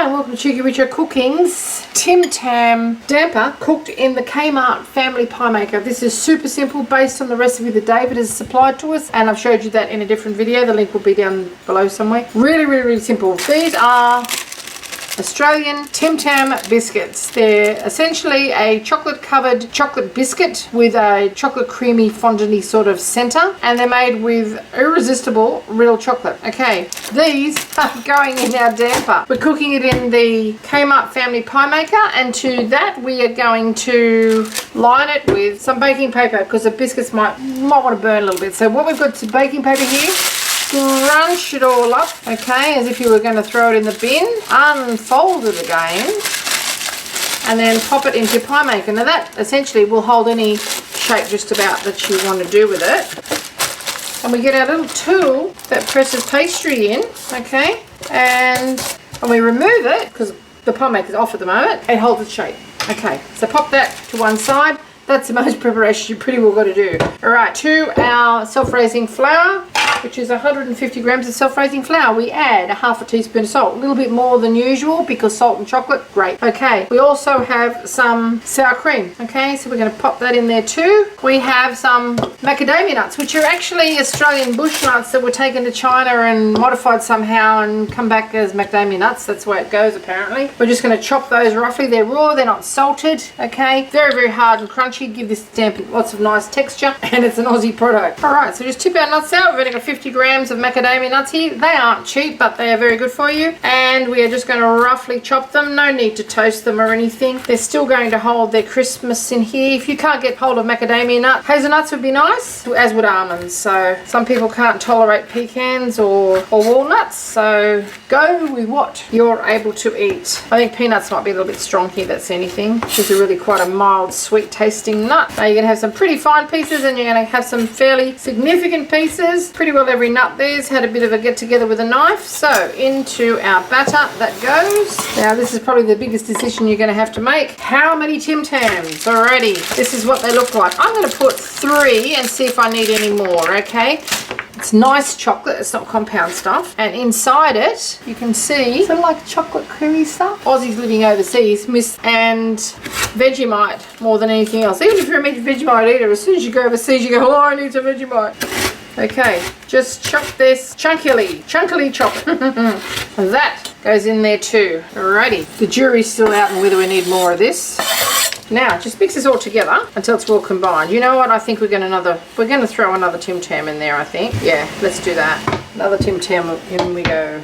Hi and welcome to Cheekyricho Cooking's Tim Tam damper cooked in the Kmart family pie maker. This is super simple based on the recipe that David has supplied to us, and I've showed you that in a different video. The link will be down below somewhere. Really simple. These are Australian Tim Tam Biscuits. They're essentially a chocolate covered chocolate biscuit with a chocolate creamy fondant-y sort of center, and they're made with irresistible real chocolate. Okay, these are going in our damper. We're cooking it in the Kmart family pie maker, and to that we are going to line it with some baking paper because the biscuits might want to burn a little bit. So what we've got is baking paper here. Crunch it all up, okay, as if you were going to throw it in the bin. Unfold it again, and then pop it into your pie maker. Now that essentially will hold any shape just about that you want to do with it. And we get our little tool that presses pastry in, okay, and when we remove it, because the pie maker is off at the moment, it holds its shape. Okay, so pop that to one side. That's the most preparation you pretty well got to do. Alright, to our self-raising flour, which is 150 grams of self-raising flour, we add a half a teaspoon of salt, a little bit more than usual because salt and chocolate, great. Okay, we also have some sour cream, okay, so we're going to pop that in there too. We have some macadamia nuts, which are actually Australian bush nuts that were taken to China and modified somehow and come back as macadamia nuts. That's the way it goes apparently. We're just going to chop those roughly. They're raw, they're not salted, okay, very hard and crunchy. Give this damper lots of nice texture, and it's an Aussie product. Alright, so just tip our nuts out. We've only got 50 grams of macadamia nuts here. They aren't cheap, but they are very good for you, and we are just going to roughly chop them. No need to toast them or anything. They're still going to hold their crispness in here. If you can't get hold of macadamia nut, hazelnuts would be nice, as would almonds. So some people can't tolerate pecans or walnuts, so go with what you're able to eat. I think peanuts might be a little bit strong here, that's anything. These are really quite a mild, sweet tasting nut. Now you're going to have some pretty fine pieces, and you're going to have some fairly significant pieces. Pretty well every nut there's had a bit of a get together with a knife. So into our batter that goes. Now this is probably the biggest decision you're going to have to make. How many Tim Tams? Alrighty, this is what they look like. I'm going to put 3 and see if I need any more, okay? It's nice chocolate, it's not compound stuff, and inside it you can see sort of like chocolate creamy stuff. Aussies living overseas miss and Vegemite more than anything else. Even if you're a Vegemite eater, as soon as you go overseas you go, oh, I need some Vegemite. Okay, just chop this chunkily chop it. And that goes in there too. Alrighty, the jury's still out on whether we need more of this. Now just mix this all together until it's well combined. You know what? I think we're going to throw another Tim Tam in there, I think. Yeah, let's do that. Another Tim Tam, in we go.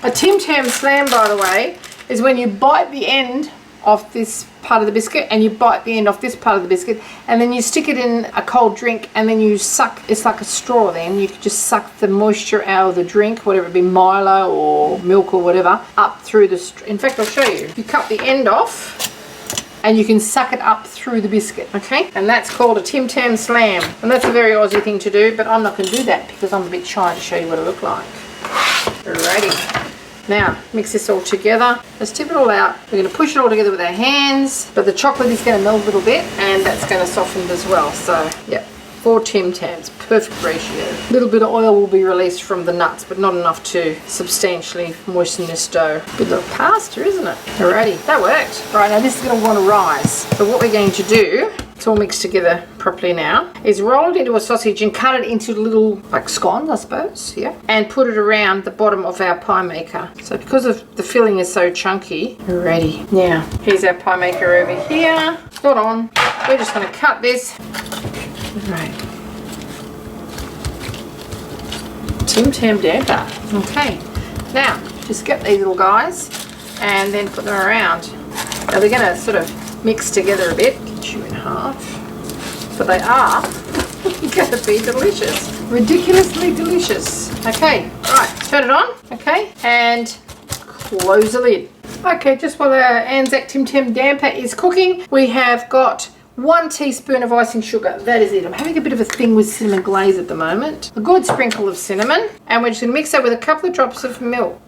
A Tim Tam slam, by the way, is when you bite the end off this part of the biscuit and you bite the end off this part of the biscuit, and then you stick it in a cold drink, and then you suck. It's like a straw. Then you can just suck the moisture out of the drink, whatever it be, Milo or milk or whatever, up through the in fact I'll show you. You cut the end off and you can suck it up through the biscuit, okay? And that's called a Tim Tam slam, and that's a very Aussie thing to do, but I'm not going to do that because I'm a bit shy to show you what it looked like. Alrighty. Now, mix this all together. Let's tip it all out. We're going to push it all together with our hands, but the chocolate is going to melt a little bit, and that's going to soften as well. So, yeah, 4 Tim Tams, perfect ratio. A little bit of oil will be released from the nuts, but not enough to substantially moisten this dough. Good little pasta, isn't it? Alrighty, that worked. Right, now this is going to want to rise. So what we're going to do, it's all mixed together properly now, is roll it into a sausage and cut it into little, like scones, I suppose, yeah, and put it around the bottom of our pie maker. So because of the filling is so chunky, we're ready. Now, here's our pie maker over here. Hold on. We're just going to cut this. Right. Tim Tam damper. Okay. Now, just get these little guys and then put them around. Now they're going to sort of mix together a bit. Get you in half. But they are going to be delicious. Ridiculously delicious. Okay, right, turn it on, okay, and close the lid. Okay, just while our Anzac Tim Tam damper is cooking, we have got 1 teaspoon of icing sugar. That is it. I'm having a bit of a thing with cinnamon glaze at the moment. A good sprinkle of cinnamon, and we're just going to mix that with a couple of drops of milk.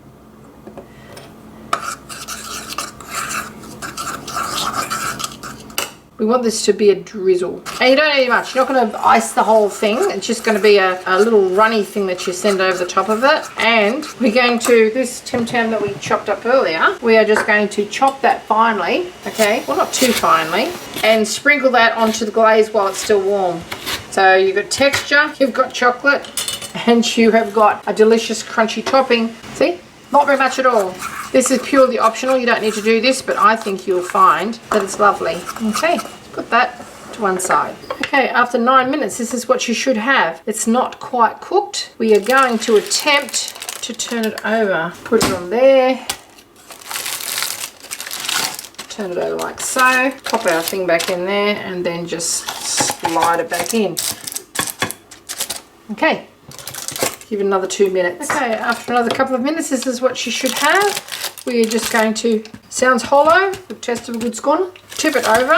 We want this to be a drizzle. And you don't need much. You're not going to ice the whole thing. It's just going to be a little runny thing that you send over the top of it. And we're going to, this Tim Tam that we chopped up earlier, we are just going to chop that finely, okay? Well, not too finely. And sprinkle that onto the glaze while it's still warm. So you've got texture, you've got chocolate, and you have got a delicious crunchy topping. See? Not very much at all. This is purely optional. You don't need to do this, but I think you'll find that it's lovely. Okay, put that to one side. Okay, after 9 minutes, this is what you should have. It's not quite cooked. We are going to attempt to turn it over. Put it on there. Turn it over like so. Pop our thing back in there and then just slide it back in. Okay. Give it another 2 minutes. Okay, after another couple of minutes, this is what you should have. We're just going to, sounds hollow, the test of a good scone. Tip it over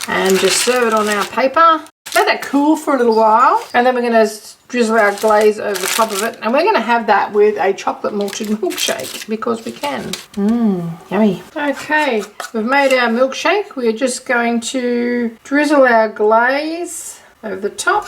and just serve it on our paper. Let that cool for a little while, and then we're going to drizzle our glaze over the top of it, and we're going to have that with a chocolate malted milkshake because we can. Yummy. Okay, we've made our milkshake. We're just going to drizzle our glaze over the top,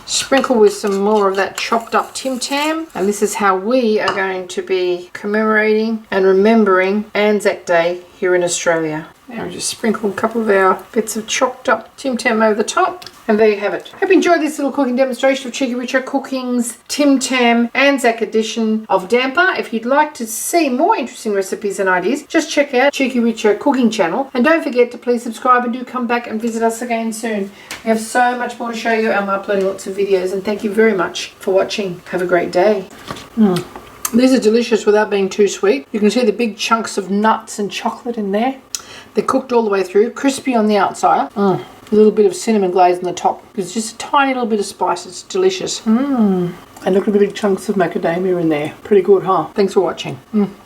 sprinkle with some more of that chopped up Tim Tam, and this is how we are going to be commemorating and remembering Anzac Day here in Australia. Now we just sprinkle a couple of our bits of chopped up Tim Tam over the top, and there you have it. Hope you enjoyed this little cooking demonstration of Cheekyricho Cooking's Tim Tam Anzac edition of damper. If you'd like to see more interesting recipes and ideas, just check out Cheekyricho Cooking channel, and don't forget to please subscribe and do come back and visit us again soon. We have so much more to show you, and we're uploading lots of videos, and thank you very much for watching. Have a great day. These are delicious without being too sweet. You can see the big chunks of nuts and chocolate in there. They're cooked all the way through, crispy on the outside. A little bit of cinnamon glaze on the top. It's just a tiny little bit of spice. It's delicious. And look at the big chunks of macadamia in there. Pretty good, huh? Thanks for watching.